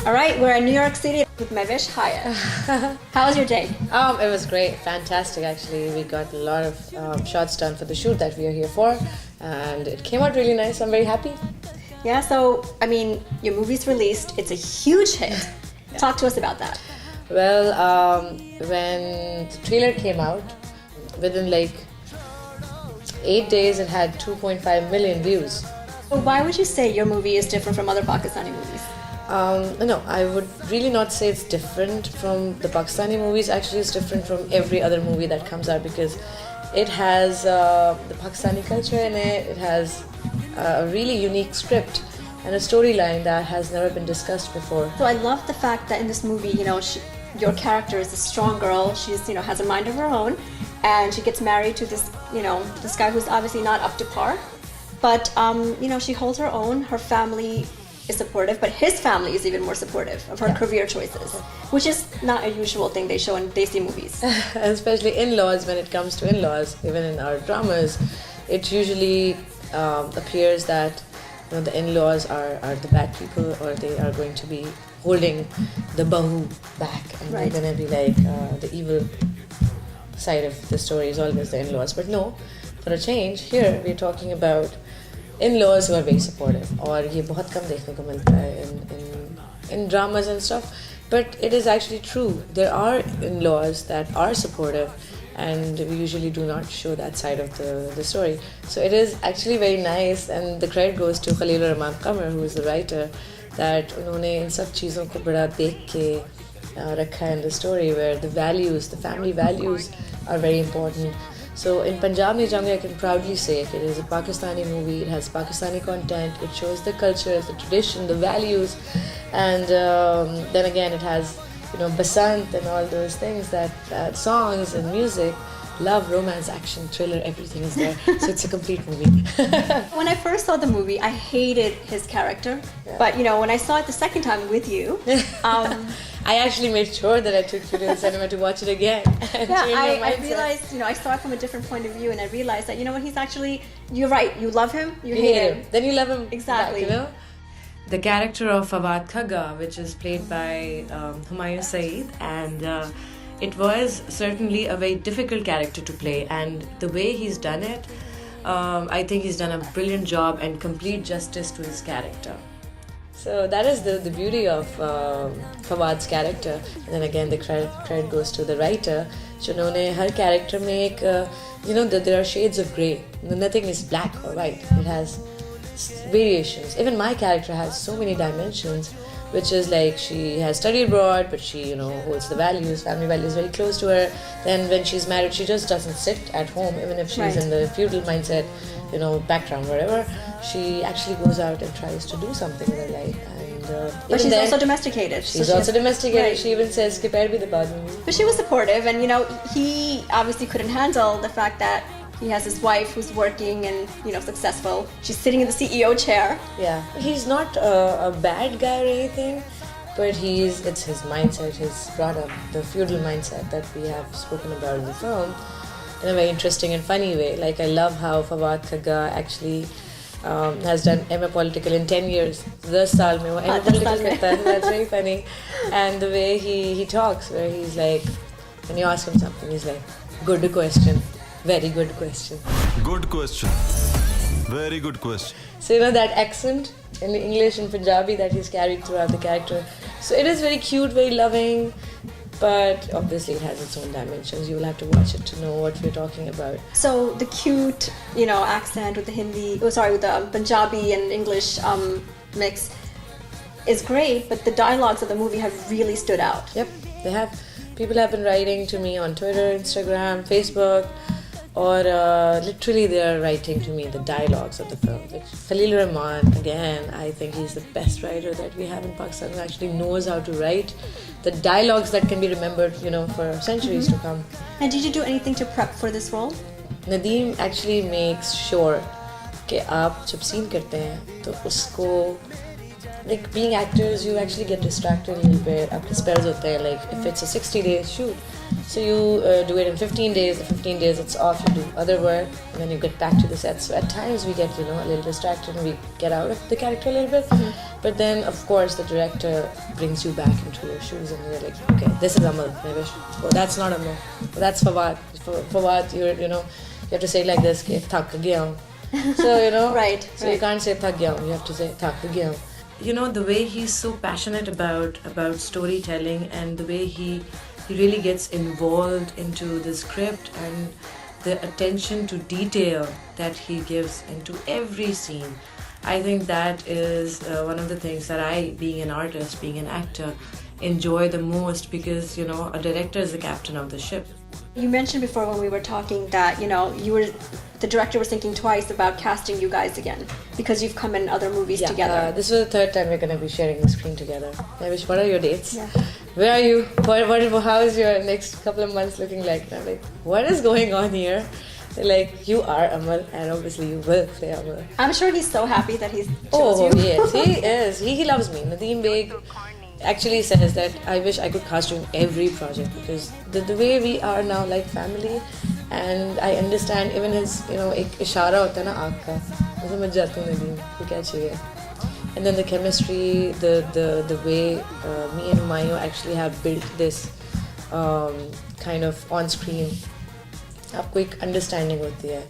All right, we're in New York City with Mehwish Hayat. How was your day? It was great, fantastic actually. We got a lot of shots done for the shoot that we are here for, and it came out really nice. I'm very happy. Yeah, so, I mean, your movie's released. It's a huge hit. Talk to us about that. Well, when the trailer came out, within like 8 days it had 2.5 million views. So why would you say your movie is different from other Pakistani movies? No, I would really not say it's different from the Pakistani movies. Actually, it's different from every other movie that comes out because it has the Pakistani culture in it. It has a really unique script and a storyline that has never been discussed before. So I love the fact that in this movie, your character is a strong girl. She's, has a mind of her own, and she gets married to this, this guy who's obviously not up to par. But, she holds her own. Her family is supportive, but his family is even more supportive of her career choices, which is not a usual thing they show in Desi movies. Especially in-laws, when it comes to in-laws, even in our dramas, it usually appears that the in-laws are the bad people, or they are going to be holding the bahu back, and they're going to be like the evil side of the story is always the in-laws. But no, for a change, here we're talking about in-laws who are very supportive, और ये बहुत कम देखने को मिलता है in dramas and stuff, but it is actually true. There are in-laws that are supportive, and we usually do not show that side of the story. So it is actually very nice, and the credit goes to Khalil Rahman Qamar, who is the writer, that उन्होंने इन सब चीज़ों को बड़ा देख के रखा है in the story, where the values, the family values are very important. So in Punjab Mein Jaunghi, I can proudly say it is a Pakistani movie. It has Pakistani content. It shows the culture, the tradition, the values, and then again it has Basant and all those things, that songs and music, love, romance, action, thriller, everything is there. So it's a complete movie. When I first saw the movie, I hated his character, but when I saw it the second time with you, I actually made sure that I took you to the cinema to watch it again. I realized, I saw it from a different point of view, and I realized that, he's actually, you're right, you love him, you hate him. Then you love him exactly. Back, The character of Fawad Khagga, which is played by Humayun Saeed, and it was certainly a very difficult character to play, and the way he's done it, I think he's done a brilliant job and complete justice to his character. So that is the beauty of Fawad's character. And then again, the credit goes to the writer. जिन्होंने हर character में एक, there are shades of grey. Nothing is black or white. It has variations. Even my character has so many dimensions, which is like she has studied abroad, but she, holds the values, family values very close to her. Then when she's married, she just doesn't sit at home, even if she's in the feudal mindset, background, whatever. She actually goes out and tries to do something with her life. And but she's also domesticated. She's also domesticated. Right. She even says, "Ke pair bhi daba dungi." But she was supportive, and he obviously couldn't handle the fact that he has his wife who's working and successful. She's sitting in the CEO chair. Yeah, he's not a bad guy or anything, but it's his mindset, his brought up, the feudal mindset that we have spoken about in the film, in a very interesting and funny way. Like, I love how Fawad Khagga actually has done MA Political in 10 years. 10 saal mein wo MA Political karta hai. That's very funny. And the way he talks, where he's like, when you ask him something, he's like, good question. Very good question. Good question. Very good question. So that accent in English and Punjabi that he's carried throughout the character. So it is very cute, very loving, but obviously it has its own dimensions. You will have to watch it to know what we're talking about. So the cute, accent with the with the Punjabi and English mix is great, but the dialogues of the movie have really stood out. Yep, they have. People have been writing to me on Twitter, Instagram, Facebook, or literally they're writing to me the dialogues of the film. Like Khalil Rahman, again, I think he's the best writer that we have in Pakistan, who actually knows how to write the dialogues that can be remembered, for centuries to come. And did you do anything to prep for this role? Nadeem actually makes sure कि आप जब scene करते हैं तो उसको, like being actors, you actually get distracted a little bit. आपके spells होते हैं, like if it's a 60-day shoot, So you do it in 15 days. The 15 days it's off, you do other work, and then you get back to the set. So at times we get, a little distracted and we get out of the character a little bit. But then, of course, the director brings you back into your shoes and you're like, okay, this is Amal, Mehwish. Oh, that's not Amal. Oh, that's Fawad. Fawad, you have to say it like this, ke thak gaya hu. So, Right. So you can't say thak gaya hu, you have to say thak gaya hu. The way he's so passionate about storytelling, and the way he really gets involved into the script and the attention to detail that he gives into every scene. I think that is one of the things that I, being an artist, being an actor, enjoy the most, because a director is the captain of the ship. You mentioned before when we were talking that the director was thinking twice about casting you guys again because you've come in other movies together. This was the third time we're going to be sharing the screen together. Mehwish, what are your dates? Yeah. Where are you? How is your next couple of months looking like? And I'm like, what is going on here? They're like, you are Amal, and obviously you will play Amal. I'm sure he's so happy that he's chose you. Yes, he is. He loves me. Nadeem Beg actually says that I wish I could cast you in every project, because the way we are now, like family, and I understand even his, एक इशारा होता है ना आँख का, मैं समझ जाती हूँ नदीम को क्या चाहिए. And then the chemistry, the way me and Mayo actually have built this kind of on-screen, आपको एक understanding होती है.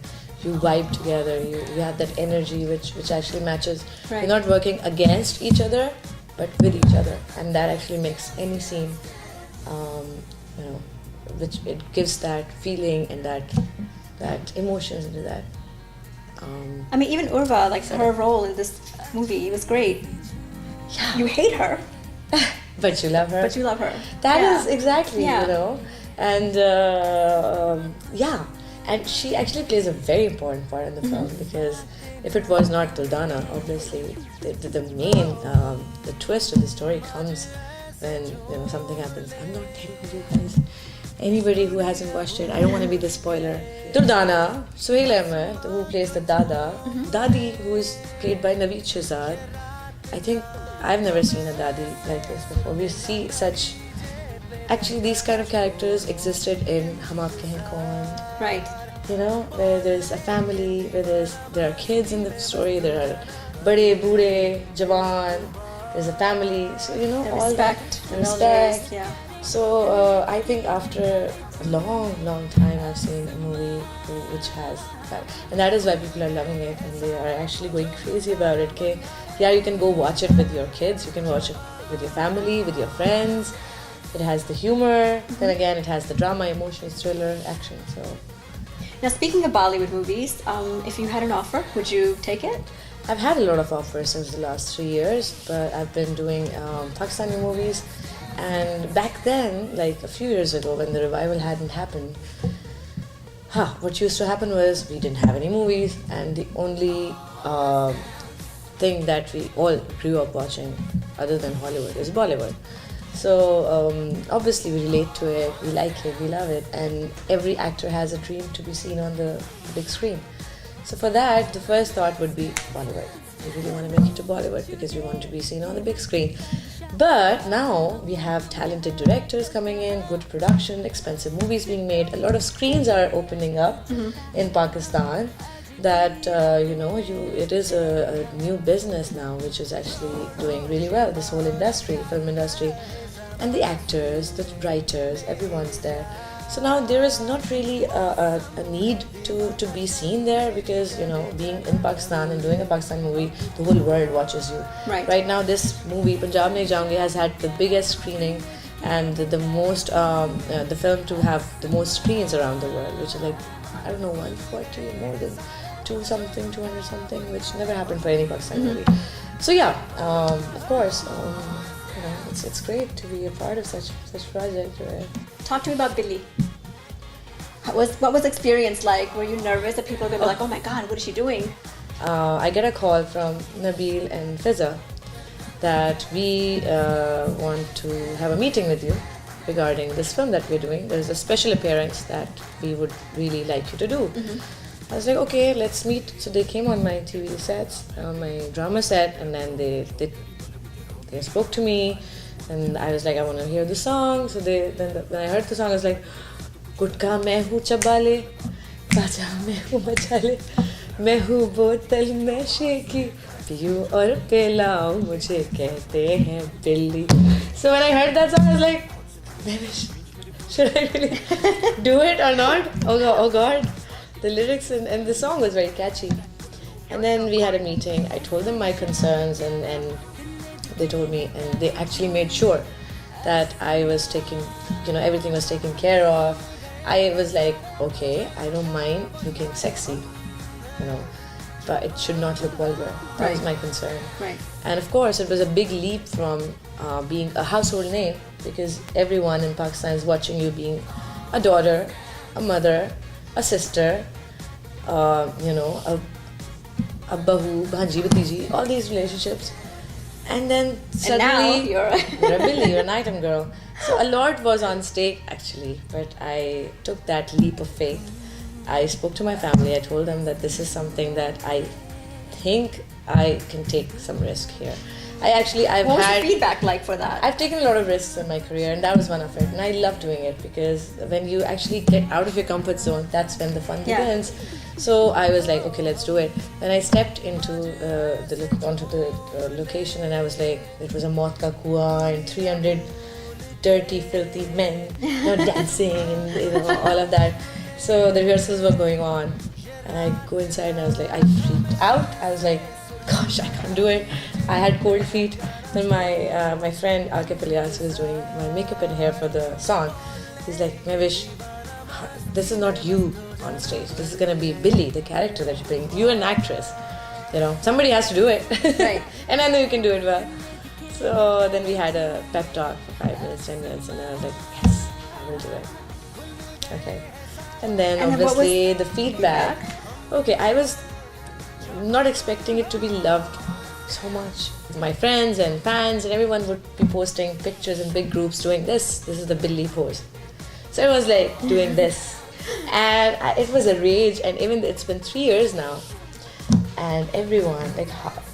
You vibe together, you have that energy which actually matches. Right. You're not working against each other, but with each other, and that actually makes any scene, which it gives that feeling and that emotions into that. I mean, even Urva, like her role in this movie, was great. Yeah. You hate her, But you love her. but you love her. That is exactly, Yeah. And and she actually plays a very important part in the film, because if it was not Dildana, obviously the main the twist of the story comes when something happens. I'm not telling you guys. Anybody who hasn't watched it, I don't want to be the spoiler. Dildana, Suhail Ahmed, who plays the Dada, Dadi, who is played by Naveed Shahzad. I think I've never seen a Dadi like this before. We see such. Actually, these kind of characters existed in Hum Aapke Hain Kaun. Right. Where there's a family, where there are kids in the story, there are bade, boode, jawan, there's a family. So all Respect. that respect. Yeah. So I think after a long time, I've seen a movie which has that, and that is why people are loving it, and they are actually going crazy about it. Okay, yeah, you can go watch it with your kids, you can watch it with your family, with your friends. It has the humor, then again it has the drama, emotions, thriller, action. So Now, speaking of Bollywood movies, if you had an offer, would you take it? I've had a lot of offers since the last 3 years, but I've been doing Pakistani movies. And back then, like a few years ago, when the revival hadn't happened, what used to happen was we didn't have any movies, and the only thing that we all grew up watching, other than Hollywood, is Bollywood. So obviously we relate to it, we like it, we love it, and every actor has a dream to be seen on the big screen. So for that, the first thought would be Bollywood. We really want to make it to Bollywood because we want to be seen on the big screen. But now we have talented directors coming in, good production, expensive movies being made. A lot of screens are opening up in Pakistan. That it is a new business now, which is actually doing really well. This whole industry, film industry, and the actors, the writers, everyone's there. So now there is not really a need to be seen there, because being in Pakistan and doing a Pakistan movie, the whole world watches you. Right now, this movie Punjab Jaunghi has had the biggest screening and the most the film to have the most screens around the world, which is like, I don't know, 140, more than 200 something, which never happened for any Pakistani movie. So of course, it's great to be a part of such project. Right? Talk to me about Billy. What was the experience like? Were you nervous that people were going to be like, oh my God, what is she doing? I get a call from Nabil and Fiza that we want to have a meeting with you regarding this film that we're doing. There's a special appearance that we would really like you to do. I was like, okay, let's meet. So they came on my TV sets, on my drama set, and then they spoke to me. And I was like, I want to hear the song. So when I heard the song, I was like, Gutka main hu chabale, baja main hu machale, main hu botal nashe ki, piyu aur pelao mujhe kehte hain billi. So when I heard that song, I was like, Mehwish, should I really do it or not? Oh God. The lyrics and the song was very catchy. And then we had a meeting. I told them my concerns and they told me, and they actually made sure that I was taking, everything was taken care of. I was like, okay, I don't mind looking sexy, but it should not look vulgar. That was my concern. Right. And of course, it was a big leap from being a household name, because everyone in Pakistan is watching you being a daughter, a mother, a sister, a bahu, bhanji, bhatiji, all these relationships. And then suddenly, you're a Billy, you're an item girl. So a lot was on stake actually, but I took that leap of faith. I spoke to my family. I told them that this is something that I think I can take some risk here. What was your feedback like for that? I've taken a lot of risks in my career, and that was one of it. And I love doing it, because when you actually get out of your comfort zone, that's when the fun begins. So I was like, okay, let's do it. When I stepped into onto the location, and I was like, it was a maut ka kuwa and 300 dirty, filthy men, dancing and all of that. So the rehearsals were going on, and I go inside and I was like, I freaked out. I was like, gosh, I can't do it. I had cold feet. Then my friend Akif Ilyas, who was doing my makeup and hair for the song, he's like, Mehwish, this is not you on stage. This is gonna be Billy, the character that you're playing. You're an actress. Somebody has to do it. Right. And I know you can do it well. So then we had a pep talk for 5 minutes, 10 minutes, and I was like, yes, I will do it. Okay. And then obviously the feedback. Okay, I was not expecting it to be loved so much. My friends and fans and everyone would be posting pictures in big groups doing this. This is the Billy pose. So I was like doing this. And it was a rage, and even it's been 3 years now. And everyone, like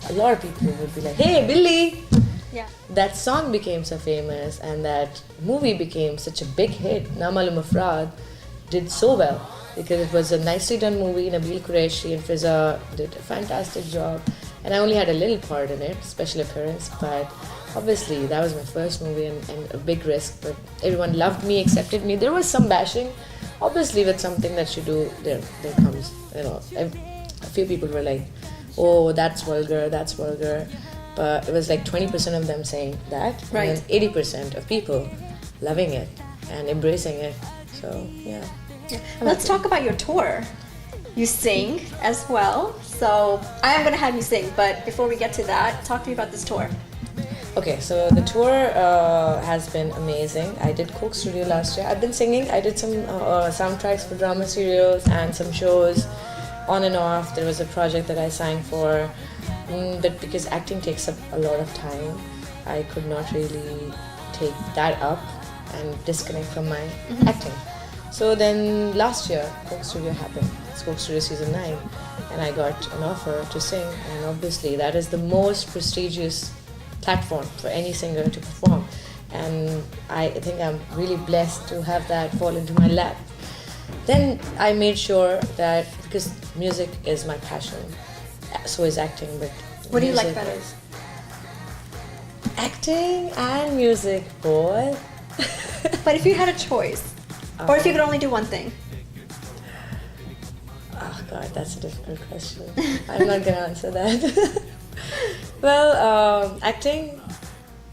a lot of people would be like, hey, Billy! Yeah. That song became so famous, and that movie became such a big hit. Namalum Afraad did so well, because it was a nicely done movie. Nabil Qureshi and Fiza did a fantastic job, and I only had a little part in it, special appearance, but obviously that was my first movie and a big risk, but everyone loved me, accepted me. There was some bashing. Obviously with something that you do, there comes, a few people were like, oh, that's vulgar, but it was like 20% of them saying that, right. And then 80% of people loving it and embracing it. So yeah. Let's talk about your tour. You sing as well, so I am going to have you sing, but before we get to that, talk to me about this tour. Okay, so the tour has been amazing. I did Coke Studio last year. I've been singing. I did some soundtracks for drama serials and some shows on and off. There was a project that I sang for, but because acting takes up a lot of time, I could not really take that up and disconnect from my acting. So then last year, Coke Studio happened. It's Coke Studio Season 9, and I got an offer to sing, and obviously that is the most prestigious platform for any singer to perform, and I think I'm really blessed to have that fall into my lap. Then I made sure that, because music is my passion, so is acting, but what do you like better? Acting and music, boy. But if you had a choice, or if you could only do one thing? Oh God, that's a difficult question. I'm not gonna answer that. Well, acting,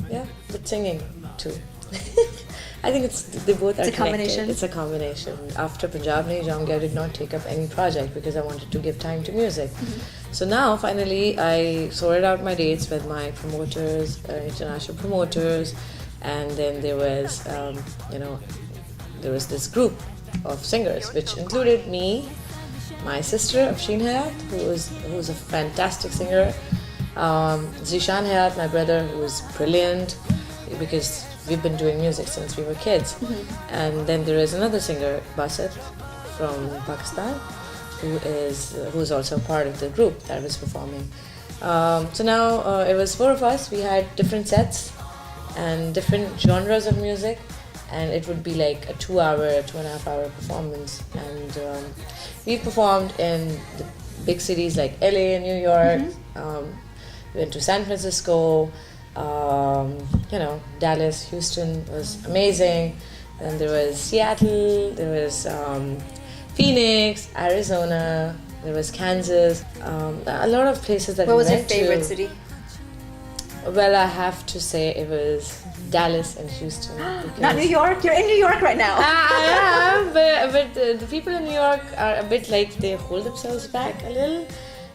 yeah, but singing too. I think they both are connected. Combination. It's a combination. After Punjab nahi Jaunghi, I did not take up any project because I wanted to give time to music. So now, finally, I sorted out my dates with my promoters, international promoters, and then there was, there was this group of singers, which included me, my sister Mehwish Hayat, who was a fantastic singer. Zishan Hayat, my brother, who was brilliant, because we've been doing music since we were kids. And then there is another singer, Basit, from Pakistan, who's also part of the group that was performing. So now it was 4 of us. We had different sets, and different genres of music, and it would be like a 2.5 hour performance. And we performed in the big cities like LA and New York. We went to San Francisco, Dallas, Houston was amazing. And there was Seattle, there was Phoenix, Arizona, there was Kansas, a lot of places that What we was your went favorite to. city? Well, I have to say it was Dallas and Houston. Not New York? You're in New York right now. I am, but the people in New York are a bit like they hold themselves back a little.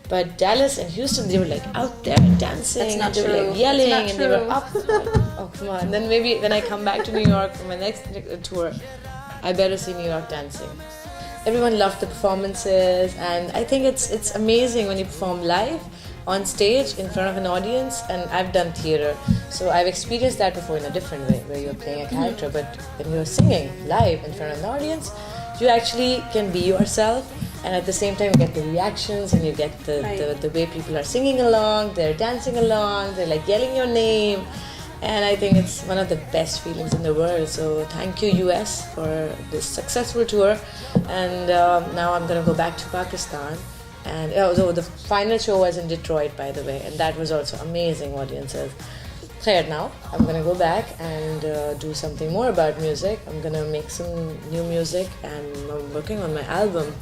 But Dallas and Houston, they were like out there dancing. That's not they were true. like yelling, That's and not they were true. up. Oh, come on. Then maybe when I come back to New York for my next tour, I better see New York dancing. Everyone loved the performances, and I think it's amazing when you perform live on stage in front of an audience. And I've done theater, so I've experienced that before in a different way, where you're playing a character, but when you're singing live in front of an audience, you actually can be yourself, and at the same time you get the reactions, and you get the way people are singing along, they're dancing along, they're like yelling your name. And I think it's one of the best feelings in the world. So thank you, US, for this successful tour. And now I'm going to go back to Pakistan. And the final show was in Detroit, by the way, and that was also amazing audiences. Now I'm going to go back and do something more about music. I'm going to make some new music, and I'm working on my album.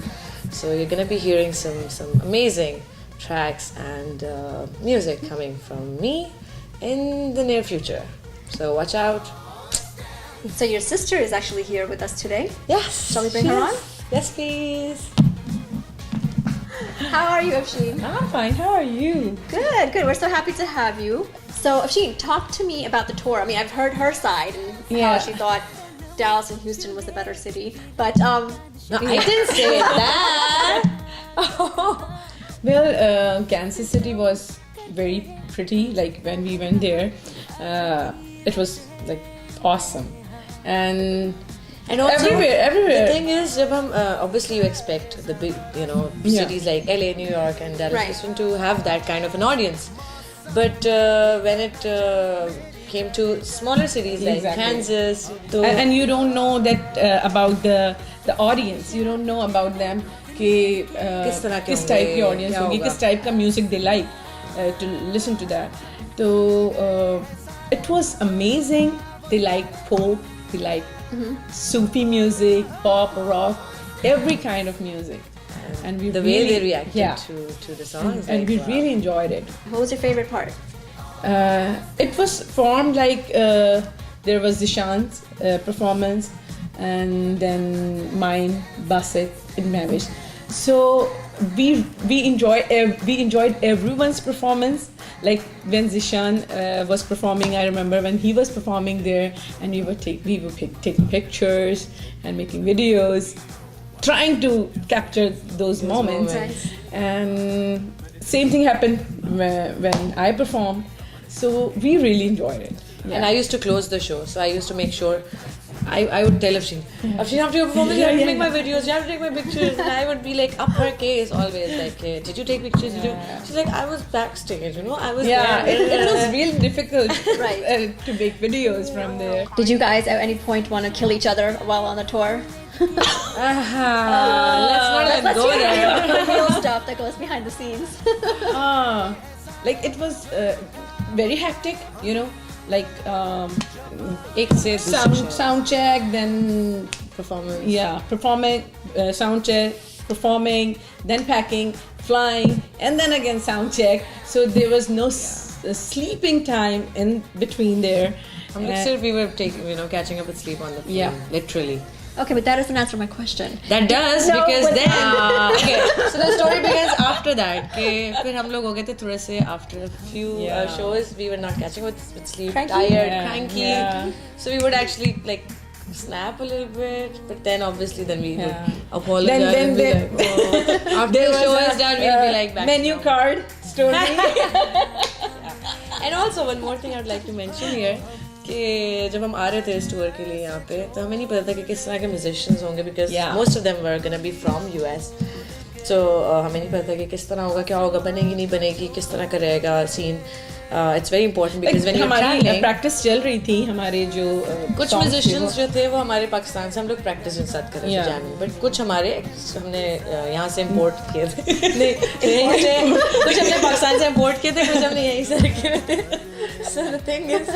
So you're going to be hearing some amazing tracks and music coming from me in the near future. So watch out. So your sister is actually here with us today. Yes. Shall we bring her on? Yes, please. How are you, Afshin? I'm fine. How are you? Good, good. We're so happy to have you. So Afshin, talk to me about the tour. I mean, I've heard her side and how she thought Dallas and Houston was the better city. But No, I didn't say that. Well, Kansas City was very pretty. Like when we went there, it was like awesome, and also, everywhere. The thing is, obviously you expect the big, cities like LA, New York, and Dallas, Houston to have that kind of an audience. But when it came to smaller cities like Kansas, and you don't know that about the audience. You don't know about them. कि किस type की audience होगी, किस type का music they like to listen to that. तो it was amazing. They like pop, they like Sufi music, pop, rock, every kind of music. And we the way they reacted to the songs. And we really enjoyed it. What was your favorite part? It was formed like there was Zishan's performance, and then mine, Basit, and Mehwish. So we enjoyed everyone's performance. Like when Zishan was performing, I remember when he was performing there, and we were taking pictures and making videos, trying to capture those moments. And same thing happened when I performed. So we really enjoyed it. And I used to close the show, so I used to make sure I would tell Afshin, after your performance, you have to make my videos, you have to take my pictures. And I would be like up her case always, like, hey, did you take pictures? She's like, I was backstage, I was there. It was really difficult to make videos from there. Did you guys at any point want to kill each other while on the tour? Let's go there. The real stuff that goes behind the scenes. Like it was very hectic, like sound check, then performing, sound check, performing, then packing, flying, and then again sound check. So there was no sleeping time in between there. Still we were catching up with sleep on the plane, literally. Okay, but that doesn't answer my question. That does, because then okay, so the story begins after that. Okay, फिर हम लोग हो गए थे थोड़े से after a few shows, we were not catching with sleep, tired, cranky. So we would actually like snap a little bit, but then obviously we would apologize. Then after the show is done, we'll be like back menu card story. And also one more thing I would like to mention here. कि जब हम आ रहे थे इस tour के लिए यहाँ पे, तो हमें नहीं पता था कि किस तरह के म्यूजिशियंस होंगे, because most of them were gonna be from US. So हमें नहीं पता था कि किस तरह होगा, क्या होगा, बनेगी नहीं बनेगी, किस तरह का रहेगा scene. it's very important because when you're हमारी traveling, प्रैक्टिस चल रही थी हमारे जो कुछ songs थे म्यूजिशियंस वो- जो थे वो हमारे पाकिस्तान से हम लोग प्रैक्टिस साथ कर रहे थे Yeah. जैम में, बट कुछ हमारे हमने यहाँ से इम्पोर्ट किए थे नहीं यहीं से कुछ हमने पाकिस्तान से इम्पोर्ट किए थे, कुछ हमने यहीं से रखे हुए थे. So the thing is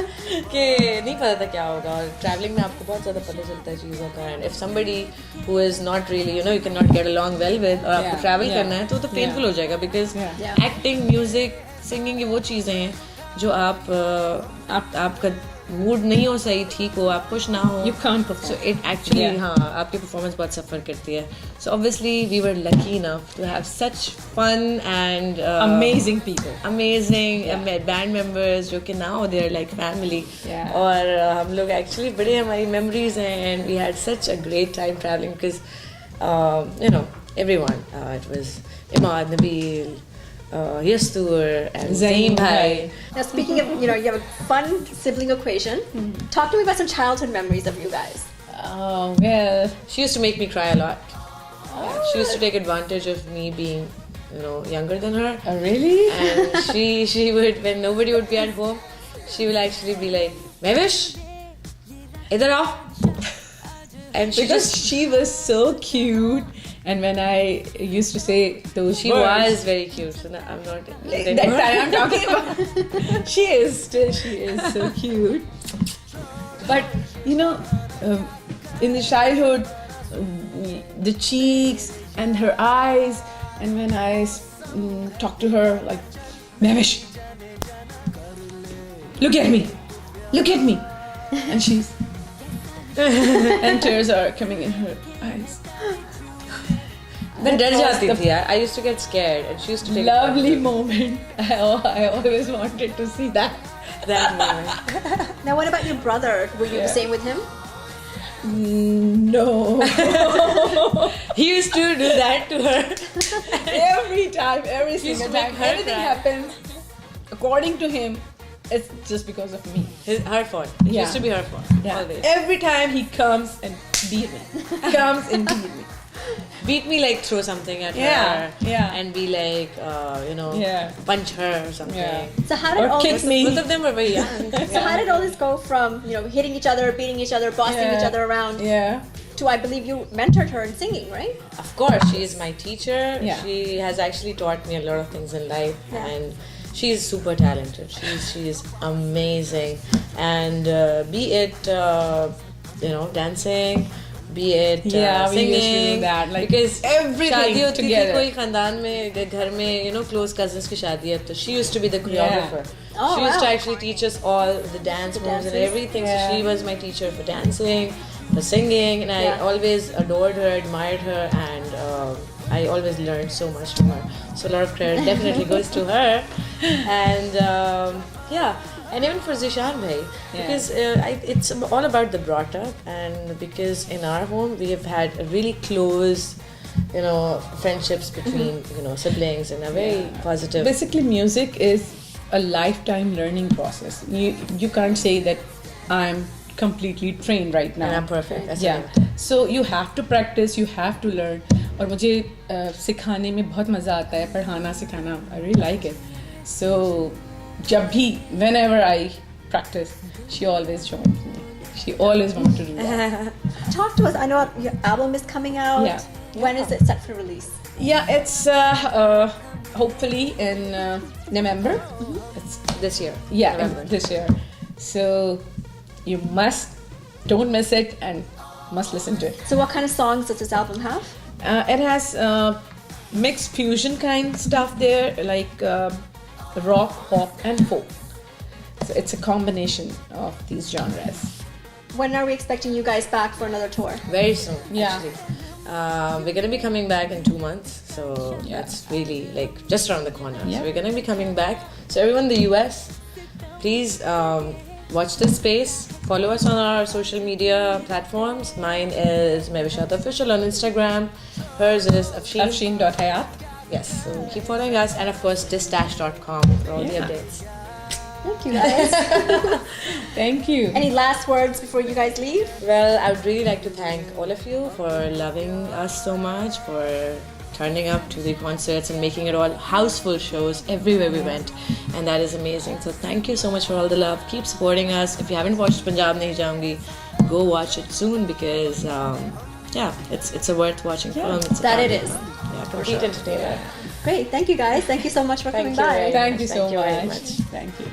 कि नहीं पता था क्या होगा, और ट्रैवलिंग में आपको बहुत ज़्यादा पता चलता है चीज़ों का. And if somebody who is not really you can not get along well with, और आपको Yeah, ट्रैवल yeah. करना है तो पेनफुल हो जाएगा, because Yeah. Acting, music, singing, ये वो चीज़ें हैं जो आपका मूड नहीं हो सही, ठीक हो, आप खुश ना हो, You can't perform. so it actually Yeah. हाँ आपकी परफॉर्मेंस बहुत सफ़र करती है. So obviously we were lucky enough to have such fun and amazing people. amazing band members जो कि now they're like family. Yeah. और हम लोग actually बड़े हमारी memories हैं, and we had such a great time traveling because everyone, it was Imad, Nabil, Yastur and Zain Bhai. Now, speaking of, you have a fun sibling equation. Talk to me about some childhood memories of you guys. Well, She used to make me cry a lot. She used to take advantage of me being, younger than her. really? And she would, when nobody would be at home, she will actually be like, Mehwish, idhar aao. And she Because just, she was so cute, and when I used to say those she words, was very cute. So no, I'm not. that time I'm talking about. She is so cute. But in the childhood, the cheeks and her eyes, and when I talk to her like, Mehwish, look at me, and she's and tears are coming in her eyes. Then डर was जाती the थी यार. I used to get scared, and she used to take Lovely advantage moment. I always wanted to see that. of that moment. Now, what about your brother? Were you the Yeah. same with him? No. He used to do that to her. Every time, every Used to single make time, her anything cry. happens, according to him, it's just because of me. Her fault. It Yeah. used to be her fault. Always. Every time he comes and beat me. Comes and beat me. Beat me, like throw something at Yeah, her. yeah. And be like, Yeah. punch her or something. Yeah. So how did Or all kick this? me. Both of them were very young. So how did all this go from hitting each other, beating each other, bossing Yeah. each other around, Yeah. to I believe you mentored her in singing, right? Of course, she is my teacher. Yeah. She has actually taught me a lot of things in life, Yeah. and she is super talented. She is amazing, and be it dancing, be it Yeah, we used to do singing, that, like, because everything शादी होती थी together. कोई खानदान में घर में close cousins की शादी है तो she used to be the choreographer. Oh, She used to wow. actually teach us all the dance moves and dances. everything. Yeah. So she was my teacher for dancing, for singing, and I Yeah. always adored her, admired her, and I always learned so much from her. So a lot of credit definitely goes to her. And and even for Zishan bhai, because it's all about the brought up, and because in our home we have had a really close, friendships between siblings, and a very positive. Basically, music is a lifetime learning process. You can't say that I'm completely trained right now. And I'm perfect. That's Yeah. So you have to practice. You have to learn. और मुझे सिखाने में बहुत मज़ा आता है, पढ़ाना सिखाना. I really like it. So जब भी whenever I practice, she always joins me. She always wants to do that. Talk to us. I know your album is coming out. Yeah. When is it set for release? Yeah, it's hopefully in November. It's this year. Yeah, November. this year. So you don't miss it, and must listen to it. So what kind of songs does this album have? It has mixed fusion kind stuff there, like rock, pop, and folk. So it's a combination of these genres. When are we expecting you guys back for another tour? Very soon. Yeah. Actually. We're gonna be coming back in 2 months, so that's really like just around the corner. Yeah. So we're gonna be coming back. So everyone in the US, please watch this space. Follow us on our social media platforms. Mine is Mehwish Hayat Official on Instagram. Hers is Afshin. Afshin.hayat. Yes. So keep following us, and of course DissDash.com for all the Yeah. updates. Thank you guys. Thank you. Any last words before you guys leave? Well, I would really like to thank all of you for loving us so much, for turning up to the concerts and making it all houseful shows everywhere we went, and that is amazing. So thank you so much for all the love. Keep supporting us. If you haven't watched Punjab Nahi Jaunghi, go watch it soon, because it's a worth watching film. It's That it fun. is. Yeah, complete entertainer. Great. Thank you guys. Thank you so much for coming by. Thank you so Thank you very much. much. Thank you.